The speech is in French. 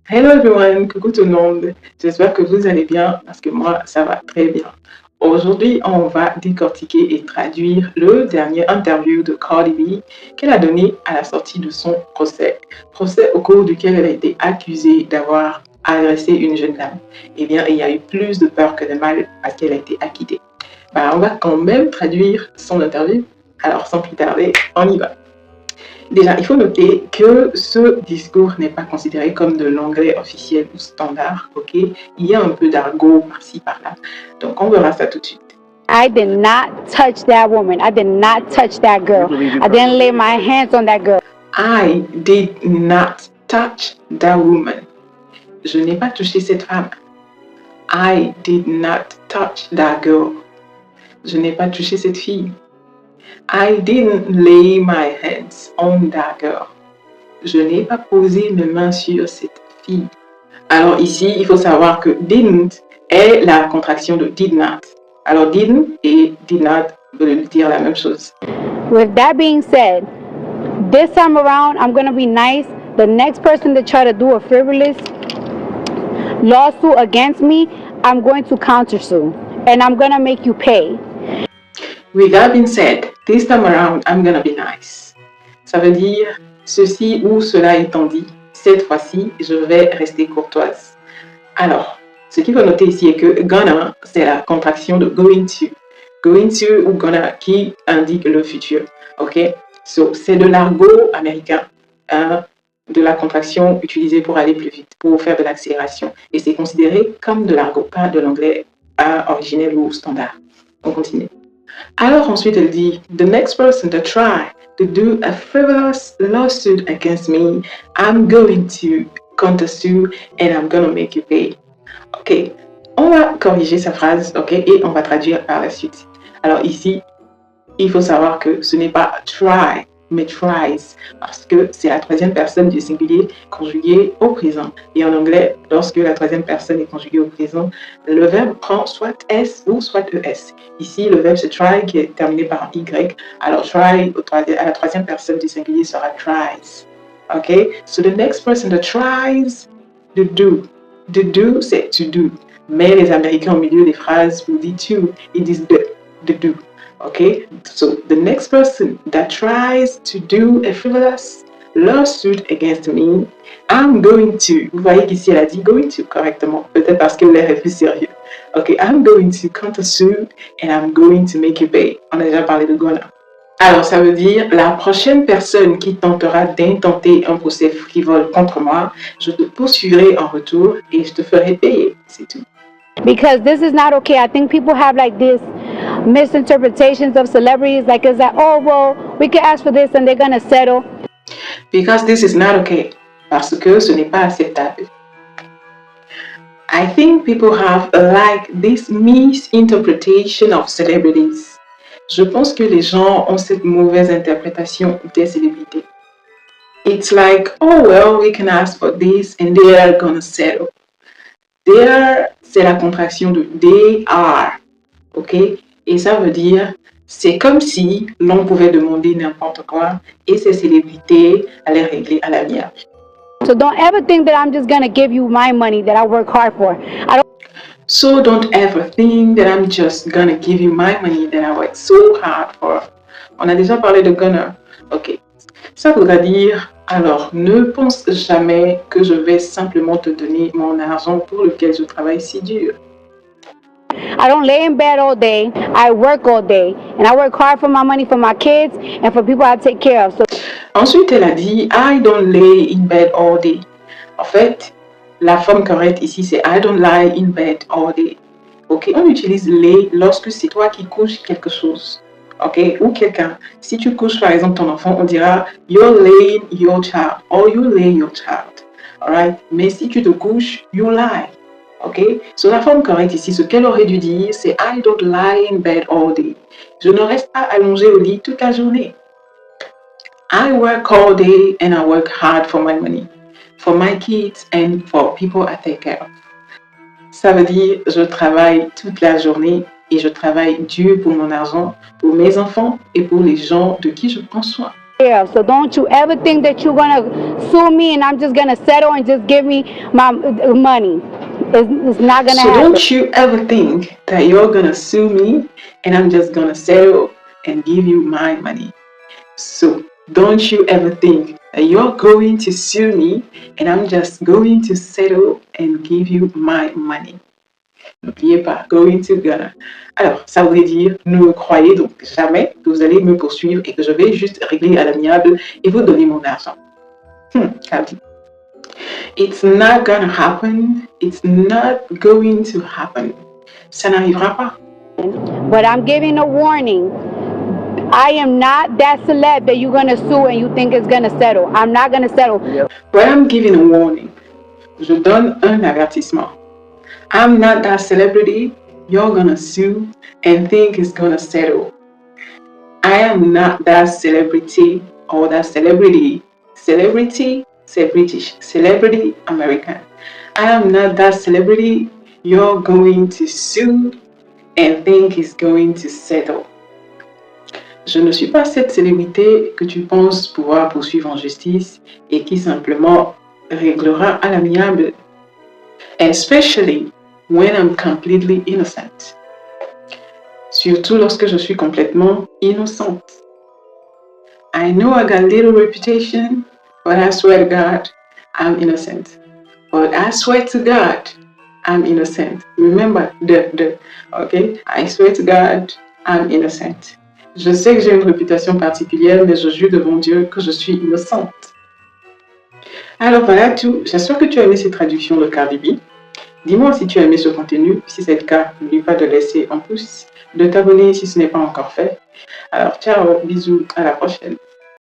Hello everyone, coucou tout le monde. J'espère que vous allez bien parce que moi ça va très bien. Aujourd'hui, on va décortiquer et traduire le dernier interview de Cardi B qu'elle a donné à la sortie de son procès. Procès au cours duquel elle a été accusée d'avoir agressé une jeune dame. Eh bien, il y a eu plus de peur que de mal parce qu'elle a été acquittée. On va quand même traduire son interview. Alors, sans plus tarder, on y va. Déjà, il faut noter que ce discours n'est pas considéré comme de l'anglais officiel ou standard, ok? Il y a un peu d'argot par-ci, par-là. Donc, on verra ça tout de suite. I did not touch that woman. I did not touch that girl. I didn't lay my hands on that girl. I did not touch that woman. Je n'ai pas touché cette femme. I did not touch that girl. Je n'ai pas touché cette fille. I didn't lay my hands on that girl. Je n'ai pas posé mes mains sur cette fille. Alors ici, il faut savoir que didn't est la contraction de did not. Alors didn't et did not veulent dire la même chose. With that being said, this time around, I'm going to be nice. The next person to try to do a frivolous lawsuit against me, I'm going to countersue. And I'm going to make you pay. With that being said, this time around, I'm gonna be nice. Ça veut dire ceci ou cela étant dit, cette fois-ci, je vais rester courtoise. Alors, ce qu'il faut noter ici est que gonna, c'est la contraction de going to. Going to ou gonna qui indique le futur. Ok? So, c'est de l'argot américain, de la contraction utilisée pour aller plus vite, pour faire de l'accélération. Et c'est considéré comme de l'argot, pas de l'anglais originel ou standard. On continue. Alors ensuite elle dit, the next person to try to do a frivolous lawsuit against me, I'm going to countersue and I'm gonna make you pay. Ok, on va corriger sa phrase, ok, et on va traduire par la suite. Alors ici, il faut savoir que ce n'est pas try, mais tries, parce que c'est la troisième personne du singulier conjugué au présent. Et en anglais, lorsque la troisième personne est conjuguée au présent, le verbe prend soit S ou soit ES. Ici, le verbe c'est try qui est terminé par un Y. Alors try à la troisième personne du singulier sera tries. Ok? So the next person that tries to do. The do, c'est to do. Mais les Américains au milieu des phrases vous disent to, ils disent the do. Okay, so the next person that tries to do a frivolous lawsuit against me, I'm going to. Vous voyez qu'ici elle a dit going to correctement, peut-être parce que l'air est plus sérieux. Okay, I'm going to countersue and I'm going to make you pay. On a déjà parlé de gonna. Alors ça veut dire la prochaine personne qui tentera d'intenter un procès frivole contre moi, je te poursuivrai en retour et je te ferai payer. C'est tout. Because this is not okay. I think people have like this misinterpretations of celebrities, like it's like, oh well, we could ask for this and they're gonna settle. Because this is not okay. Parce que ce n'est pas acceptable. I think people have like this misinterpretation of celebrities. Je pense que les gens ont cette mauvaise interprétation des célébrités. It's like, oh well, we can ask for this and they are gonna settle. They are, c'est la contraction de they are. Ok? Et ça veut dire, c'est comme si l'on pouvait demander n'importe quoi et ces célébrités allaient régler à l'amiable. So don't ever think that I'm just gonna give you my money that I work hard for. So don't ever think that I'm just gonna give you my money that I work so hard for. On a déjà parlé de gonna. Ok. Ça voudra dire, alors ne pense jamais que je vais simplement te donner mon argent pour lequel je travaille si dur. I don't lay in bed all day. I work all day. And I work hard for my money for my kids and for people I take care of. So ensuite, elle a dit, I don't lay in bed all day. En fait, la forme correcte ici, c'est I don't lie in bed all day. Ok, on utilise lay lorsque c'est toi qui couches quelque chose. Ok, ou quelqu'un. Si tu couches par exemple ton enfant, on dira you're laying your child or you lay your child. Alright, mais si tu te couches, you lie. Ok, so la forme correcte ici, ce qu'elle aurait dû dire, c'est I don't lie in bed all day. Je ne reste pas allongé au lit toute la journée. I work all day and I work hard for my money, for my kids and for people I take care of. Ça veut dire je travaille toute la journée et je travaille dur pour mon argent, pour mes enfants et pour les gens de qui je prends soin. of. So don't you ever think that you're gonna sue me and I'm just gonna settle and just give me my money. It's not gonna So happen. don't you ever think that you're gonna sue me and I'm just gonna settle and give you my money. So don't you ever think that you're going to sue me and I'm just going to settle and give you my money. N'oubliez pas, going to Ghana. Alors, ça voudrait dire, ne me croyez donc jamais que vous allez me poursuivre et que je vais juste régler à l'amiable et vous donner mon argent. Calvin. It's not gonna happen. It's not going to happen. Ça n'arrivera pas. But I'm giving a warning. I am not that celeb that you're gonna sue and you think it's gonna settle. I'm not gonna settle. But I'm giving a warning. Je donne un avertissement. I'm not that celebrity you're gonna sue and think it's gonna settle. I am not that celebrity or that celebrity. Celebrity, c'est British. Celebrity, American. I am not that celebrity you're going to sue and think is going to settle. Je ne suis pas cette célébrité que tu penses pouvoir poursuivre en justice et qui simplement réglera à l'amiable. Especially when I'm completely innocent. Surtout lorsque je suis complètement innocente. I know I got little reputation, but I swear to God, I'm innocent. But I swear to God, I'm innocent. Remember okay? I swear to God, I'm innocent. Je sais que j'ai une réputation particulière, mais je jure devant Dieu que je suis innocente. Alors voilà tout. J'espère que tu as aimé cette traduction de Cardi B. Dis-moi si tu as aimé ce contenu. Si c'est le cas, n'oublie pas de laisser un pouce, de t'abonner si ce n'est pas encore fait. Alors ciao, bisous, à la prochaine.